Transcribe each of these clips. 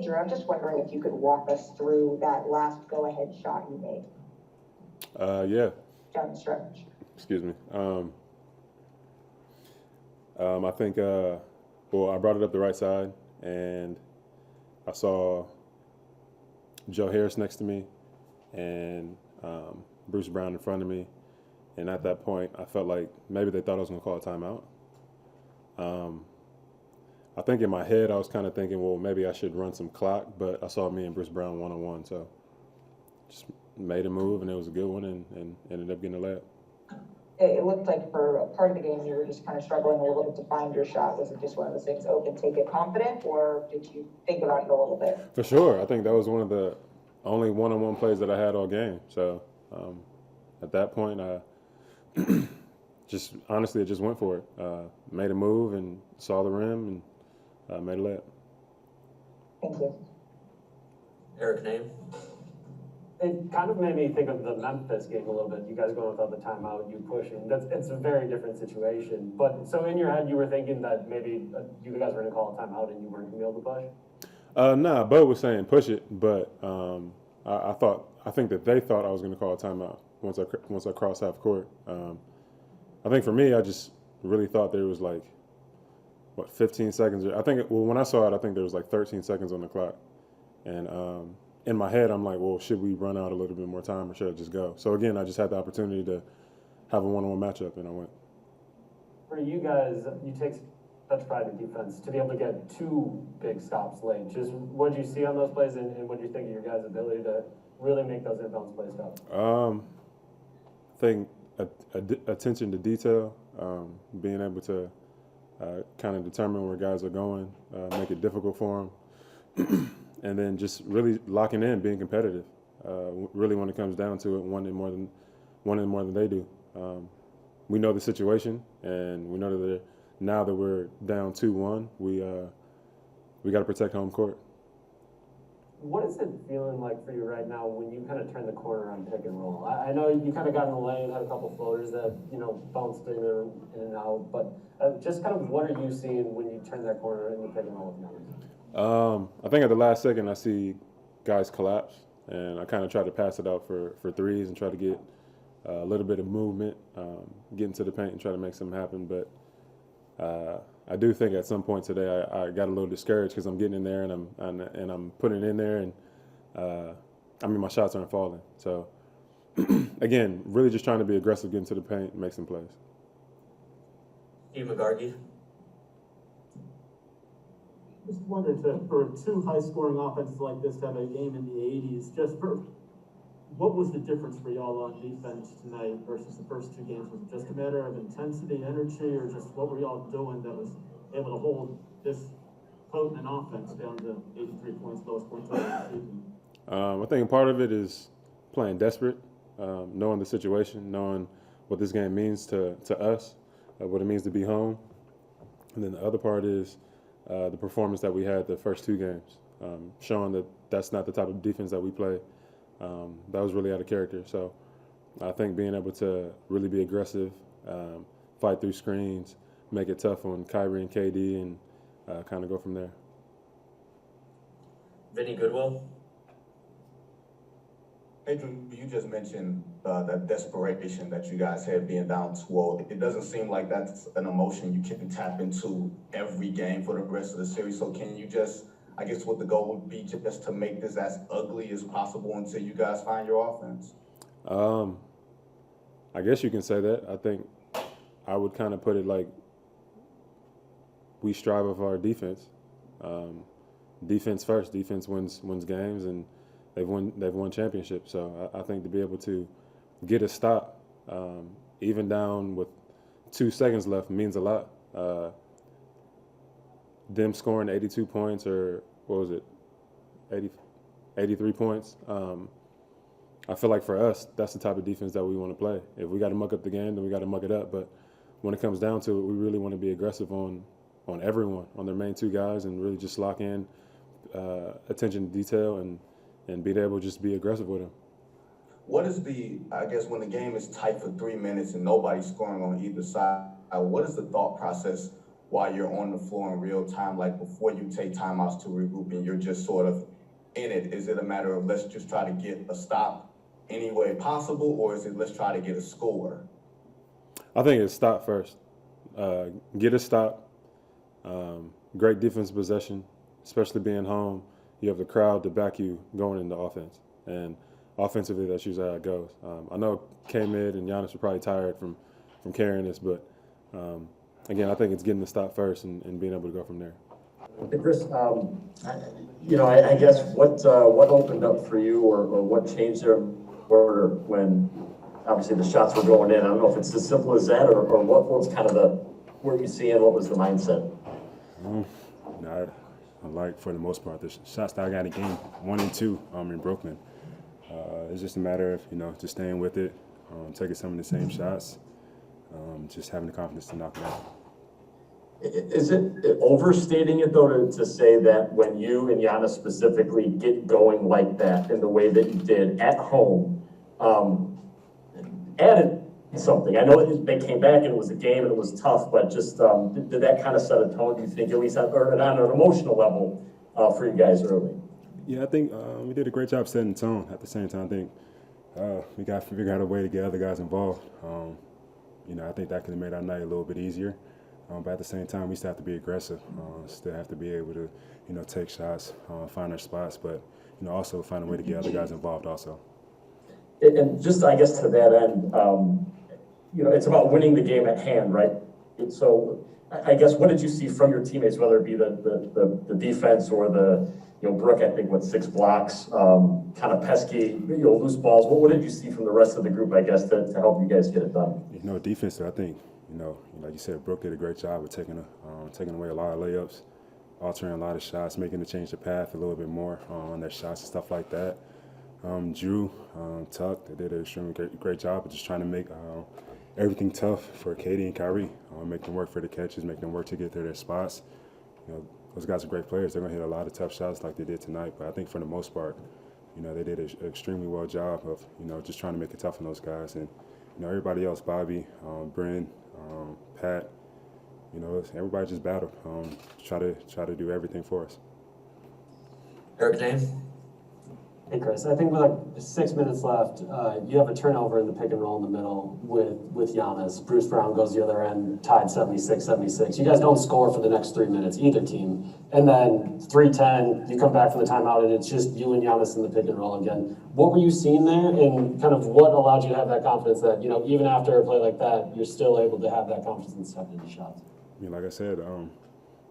Jrue, I'm just wondering if you could walk us through that last go-ahead shot you made. Yeah. Down the stretch. Excuse me. I think, well, I brought it up the right side, and I saw Joe Harris next to me and Bruce Brown in front of me. And at that point, I felt like maybe they thought I was going to call a timeout. I think in my head, I was kind of thinking, well, maybe I should run some clock, but I saw me and Bruce Brown one-on-one, so just made a move, and it was a good one, and ended up getting a layup. It looked like for a part of the game you were just kind of struggling a little bit to find your shot. Was it just one of those things, open, take it, confident, or did you think about it a little bit? For sure. I think that was one of the only one-on-one plays that I had all game. So at that point, I just honestly, I just went for it. Made a move and saw the rim and made a layup. Thank you. Eric, name? It kind of made me think of the Memphis game a little bit. You guys going without the timeout, you pushing. It's a very different situation. But so in your head, you were thinking that maybe you guys were going to call a timeout and you weren't going to be able to push? Nah, Bo was saying push it, but I think that they thought I was going to call a timeout once I crossed half court. I think for me, I just really thought there was like, 15 seconds? I think, when I saw it, I think there was like 13 seconds on the clock. And in my head, I'm like, well, should we run out a little bit more time or should I just go? So again, I just had the opportunity to have a one-on-one matchup, and I went. For you guys, you take such pride in defense to be able to get two big stops late. Just what did you see on those plays, and what do you think of your guys' ability to really make those inbounds plays count? I think attention to detail, being able to kind of determine where guys are going, make it difficult for them, and then just really locking in, being competitive. Really, when it comes down to it, wanting more than they do. We know the situation, and we know that now that we're down 2-1, we got to protect home court. What is it feeling like for you right now when you kind of turn the corner on pick and roll? I know you kind of got in the lane, had a couple floaters that, bounced in and out, but just kind of what are you seeing when you turn that corner in the pick and roll with Nuggets? I think at the last second I see guys collapse, and I kind of try to pass it out for threes and try to get a little bit of movement, get into the paint and try to make something happen. But I do think at some point today I got a little discouraged because I'm getting in there and I'm putting it in there, and my shots aren't falling. So again, really just trying to be aggressive, get into the paint, and make some plays. Steve McGargy. Just wondered, for two high-scoring offenses like this to have a game in the 80s, what was the difference for y'all on defense tonight versus the first two games? Was it just a matter of intensity, energy, or just what were y'all doing that was able to hold this potent an offense down to 83 points, lowest point total of the season? I think part of it is playing desperate, knowing the situation, knowing what this game means to us, what it means to be home. And then the other part is the performance that we had the first two games, showing that that's not the type of defense that we play. That was really out of character. So I think being able to really be aggressive, fight through screens, make it tough on Kyrie and KD, and kind of go from there. Vinny Goodwill. Hey, Jrue, you just mentioned that desperation that you guys had being down 2-0. It doesn't seem like that's an emotion you can tap into every game for the rest of the series. So can you just, I guess what the goal would be, just to make this as ugly as possible until you guys find your offense? I guess you can say that. I think I would kind of put it like we strive of our defense. Defense first. Defense wins games, and they've won championships. So I think to be able to get a stop, even down with 2 seconds left, means a lot. Them scoring 82 points, or what was it, 83 points. I feel like for us, that's the type of defense that we want to play. If we got to muck up the game, then we got to muck it up. But when it comes down to it, we really want to be aggressive on everyone, on their main two guys, and really just lock in attention to detail and be able to just be aggressive with them. What is I guess when the game is tight for 3 minutes and nobody's scoring on either side, what is the thought process while you're on the floor in real time, like before you take timeouts to regroup and you're just sort of in it? Is it a matter of let's just try to get a stop any way possible, or is it let's try to get a score? I think it's stop first. Get a stop. Great defensive possession, especially being home. You have the crowd to back you going into offense. And offensively, that's usually how it goes. I know K-Mid and Giannis are probably tired from carrying this, but again, I think it's getting the stop first and being able to go from there. Hey, Khris, I guess what opened up for you or what changed their order when obviously the shots were going in? I don't know if it's as simple as that or what was kind of where you see it, what was the mindset? I like, for the most part, the shots that I got in game 1 and 2 in Brooklyn. It's just a matter of, just staying with it, taking some of the same shots, just having the confidence to knock it out. Is it overstating it, though, to say that when you and Giannis specifically get going like that in the way that you did at home, added something? I know they came back and it was a game and it was tough, but just did that kind of set a tone, do you think, at least on an emotional level for you guys early? Yeah, I think we did a great job setting the tone. At the same time, I think we got to figure out a way to get other guys involved. I think that could have made our night a little bit easier. But at the same time, we still have to be aggressive. Still have to be able to, take shots, find our spots, but also find a way to get other guys involved also. And just, I guess, to that end, it's about winning the game at hand, right? And so, I guess, what did you see from your teammates, whether it be the defense or Brook, I think, 6 blocks, kind of pesky, loose balls. What did you see from the rest of the group, I guess, to help you guys get it done? Defense, I think, like you said, Brook did a great job of taking away a lot of layups, altering a lot of shots, making the change of path a little bit more on their shots and stuff like that. Jrue, Tuck, they did an extremely great job of just trying to make everything tough for Katie and Kyrie, make them work for the catches, make them work to get to their spots. Those guys are great players. They're going to hit a lot of tough shots like they did tonight. But I think for the most part, they did an extremely well job of, just trying to make it tough on those guys. And, everybody else, Bobby, Bryn, Pat, everybody just battled, try to do everything for us. Eric name? Hey, Khris, I think with 6 minutes left, you have a turnover in the pick and roll in the middle with Giannis. Bruce Brown goes the other end, tied 76-76. You guys don't score for the next 3 minutes, either team. And then 3:10, you come back from the timeout, and it's just you and Giannis in the pick and roll again. What were you seeing there, and kind of what allowed you to have that confidence that, even after a play like that, you're still able to have that confidence and step into shots? Like I said,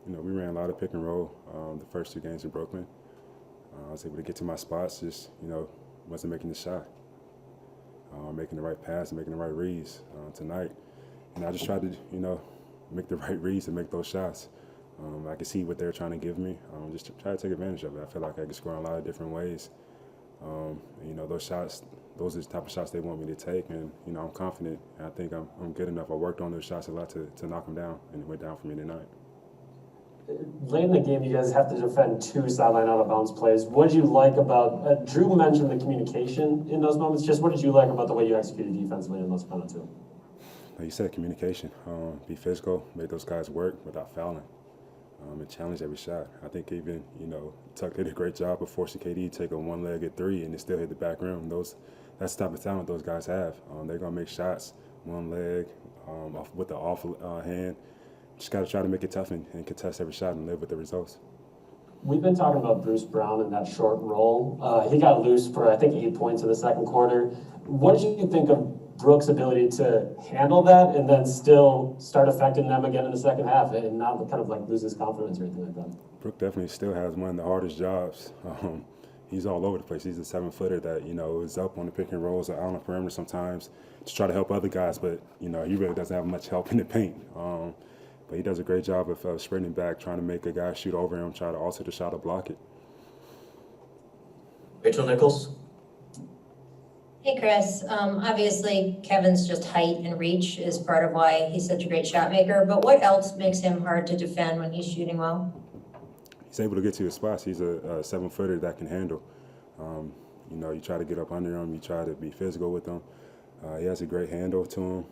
we ran a lot of pick and roll the first 2 games in Brooklyn. I was able to get to my spots, just, wasn't making the shot. Making the right pass, making the right reads tonight. And I just tried to, make the right reads and make those shots. I could see what they're trying to give me, just to try to take advantage of it. I feel like I could score in a lot of different ways. Those shots, those are the type of shots they want me to take, and, I'm confident. And I think I'm good enough. I worked on those shots a lot to knock them down, and it went down for me tonight. Late in the game, you guys have to defend 2 sideline out-of-bounds plays. What did you like about Jrue mentioned the communication in those moments. Just what did you like about the way you executed defensively in those final 2? Like you said, communication. Be physical, make those guys work without fouling, and challenge every shot. I think even, Tuck did a great job of forcing KD to take a one-legged 3 and it still hit the back rim. That's the type of talent those guys have. They're going to make shots, one leg, with the off hand. Just got to try to make it tough and contest every shot and live with the results. We've been talking about Bruce Brown in that short roll. He got loose for, I think, 8 points in the second quarter. What did you think of Brook's ability to handle that and then still start affecting them again in the second half and not kind of lose his confidence or anything like that? Brook definitely still has one of the hardest jobs. He's all over the place. He's a 7-footer that, is up on the pick and rolls or out on the perimeter sometimes to try to help other guys, but, he really doesn't have much help in the paint. But he does a great job of sprinting back, trying to make a guy shoot over him, try to alter the shot or block it. Rachel Nichols? Hey, Khris. Obviously, Kevin's just height and reach is part of why he's such a great shot maker. But what else makes him hard to defend when he's shooting well? He's able to get to his spots. He's a 7-footer that can handle. You try to get up under him. You try to be physical with him. He has a great handle to him.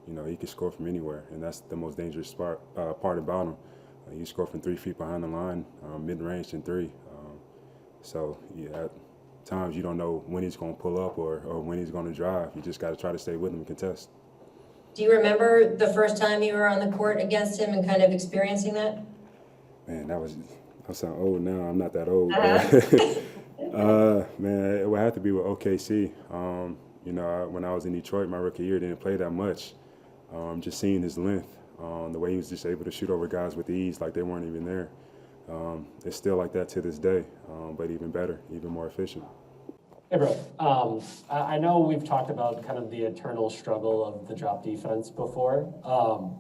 he can score from anywhere, and that's the most dangerous part about him. He scored from 3 feet behind the line, mid-range and three. So, at times you don't know when he's going to pull up or when he's going to drive. You just got to try to stay with him and contest. Do you remember the first time you were on the court against him and kind of experiencing that? Man, I sound old now. I'm not that old. Man, it would have to be with OKC. When I was in Detroit my rookie year, didn't play that much. Just seeing his length, the way he was just able to shoot over guys with ease like they weren't even there. It's still like that to this day, but even better, even more efficient. Hey, Brook. I know we've talked about kind of the eternal struggle of the drop defense before,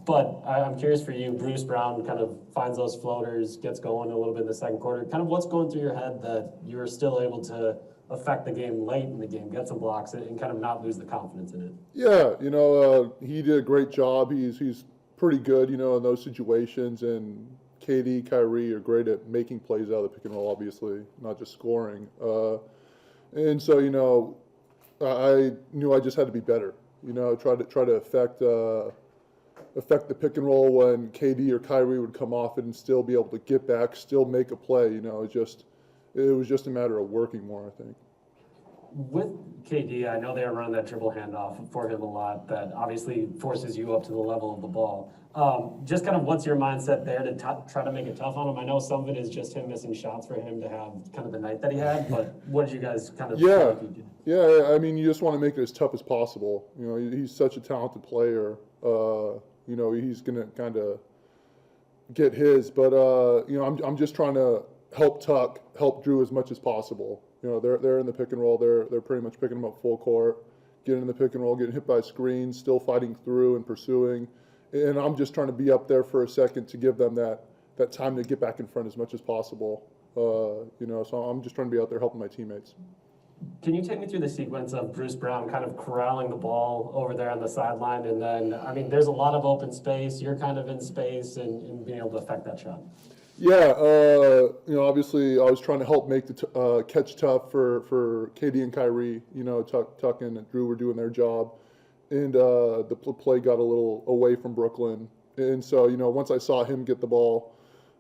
but I'm curious for you. Bruce Brown kind of finds those floaters, gets going a little bit in the second quarter. Kind of what's going through your head that you were still able to affect the game late in the game, get some blocks, and kind of not lose the confidence in it? Yeah, he did a great job. He's pretty good, in those situations. And KD, Kyrie are great at making plays out of the pick and roll, obviously, not just scoring. And so, I knew I just had to be better. Try to affect the pick and roll when KD or Kyrie would come off it and still be able to get back, still make a play. It was just a matter of working more, I think. With KD, I know they are running that dribble handoff for him a lot. That obviously forces you up to the level of the ball. Just kind of what's your mindset there to try to make it tough on him? I know some of it is just him missing shots for him to have kind of the night that he had, but what did you guys kind of think he did? Yeah, I mean, you just want to make it as tough as possible. He's such a talented player. He's going to kind of get his, but, I'm just trying to help Jrue as much as possible. They're in the pick and roll. They're pretty much picking him up full court, getting in the pick and roll, getting hit by screens, still fighting through and pursuing. And I'm just trying to be up there for a second to give them that time to get back in front as much as possible. So I'm just trying to be out there helping my teammates. Can you take me through the sequence of Bruce Brown kind of corralling the ball over there on the sideline? And then, I mean, there's a lot of open space. You're kind of in space and being able to affect that shot. Yeah, obviously I was trying to help make the catch tough for KD and Kyrie. Tuck and Jrue were doing their job. And the play got a little away from Brooklyn. And so, once I saw him get the ball,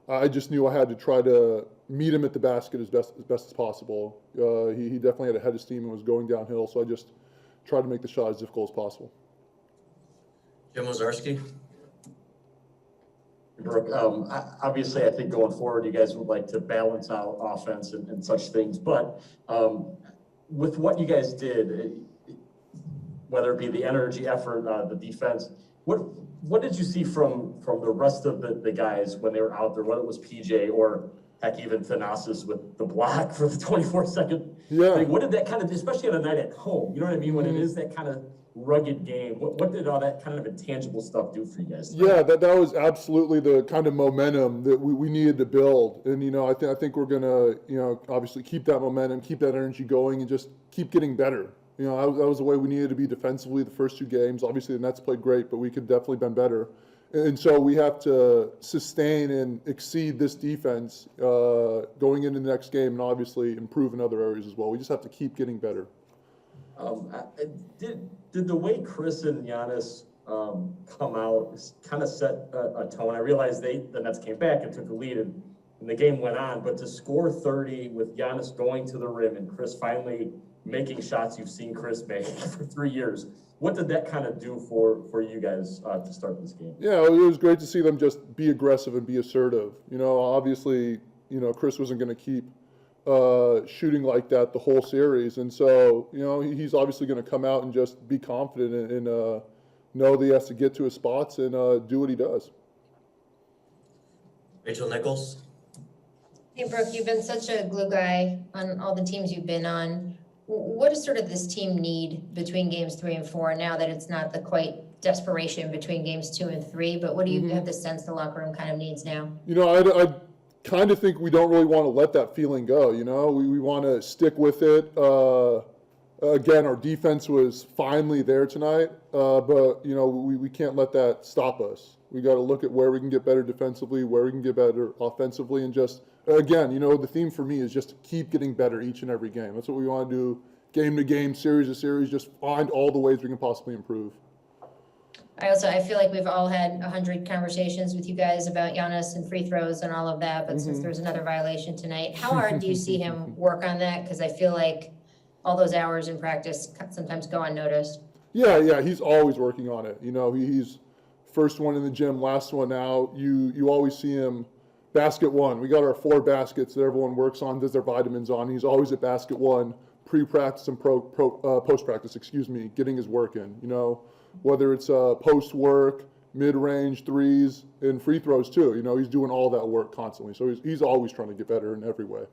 I just knew I had to try to meet him at the basket as best as possible. He definitely had a head of steam and was going downhill, so I just tried to make the shot as difficult as possible. Jim Ozarski. Brook, obviously, I think going forward, you guys would like to balance out offense and such things. But with what you guys did, whether it be the energy, effort, the defense, what did you see from the rest of the guys when they were out there, whether it was PJ or heck, even Thanasis with the block for the 24-second thing? What did that kind of, especially on a night at home, you know what I mean, when it is that kind of rugged game, what did all that kind of intangible stuff do for you guys? Yeah, that was absolutely the kind of momentum that we needed to build. And, I think we're going to, obviously keep that momentum, keep that energy going, and just keep getting better. That was the way we needed to be defensively the first 2 games. Obviously, the Nets played great, but we could definitely been better. And so we have to sustain and exceed this defense going into the next game and obviously improve in other areas as well. We just have to keep getting better. Did the way Khris and Giannis come out kind of set a tone? I realized the Nets came back and took the lead and the game went on, but to score 30 with Giannis going to the rim and Khris finally making shots you've seen Khris make for 3 years, what did that kind of do for you guys to start this game? Yeah, it was great to see them just be aggressive and be assertive. Obviously, Khris wasn't going to keep shooting like that the whole series. And so, he's obviously going to come out and just be confident and know that he has to get to his spots and do what he does. Rachel Nichols. Hey, Brook, you've been such a glue guy on all the teams you've been on. What does sort of this team need between games 3 and 4 now that it's not the quite desperation between games 2 and 3, but what do you have the sense the locker room kind of needs now? I kind of think we don't really want to let that feeling go. We want to stick with it. Again, our defense was finally there tonight, but we can't let that stop us. We got to look at where we can get better defensively, where we can get better offensively, and just again, the theme for me is just to keep getting better each and every game. That's what we want to do, game to game, series to series. Just find all the ways we can possibly improve. I feel like we've all had 100 conversations with you guys about Giannis and free throws and all of that, but since there's another violation tonight, how hard do you see him work on that? Because I feel like all those hours in practice sometimes go unnoticed. Yeah, he's always working on it. You know, he's first one in the gym, last one out. You always see him. Basket one, we got our 4 baskets that everyone works on, does their vitamins on. He's always at basket one, pre-practice and post-practice, getting his work in. You know, whether it's post work, mid-range threes, and free throws too. You know, he's doing all that work constantly. So he's always trying to get better in every way.